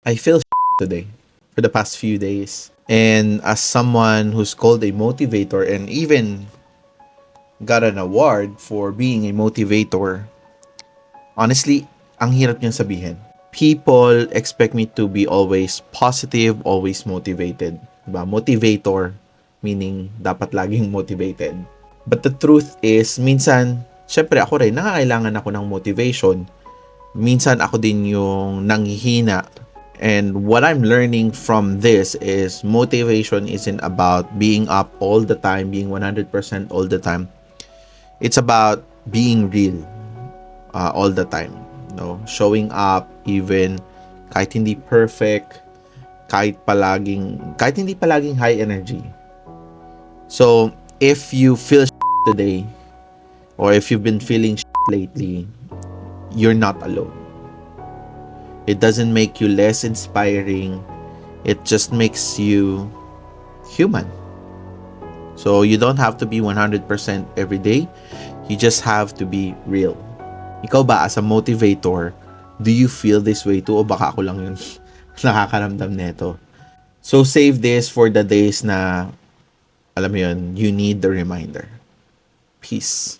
I feel today for the past few days. And as someone who's called a motivator and even got an award for being a motivator, honestly, ang hirap niyang sabihin. People expect me to be always positive, always motivated. Diba? Motivator, meaning dapat laging motivated. But the truth is, minsan, syempre ako rin, nangangailangan ako ng motivation. Minsan ako din yung nanghihina. And what I'm learning from this is motivation isn't about being up all the time, being 100% all the time. It's about being real all the time. No? Showing up even kahit hindi perfect, kahit hindi palaging high energy. So, if you feel today, or if you've been feeling lately, you're not alone. It doesn't make you less inspiring. It just makes you human. So you don't have to be 100% every day. You just have to be real. Ikaw ba as a motivator, do you feel this way too? O baka ako lang yun nakakaramdam neto? So save this for the days na, alam mo yun, you need the reminder. Peace.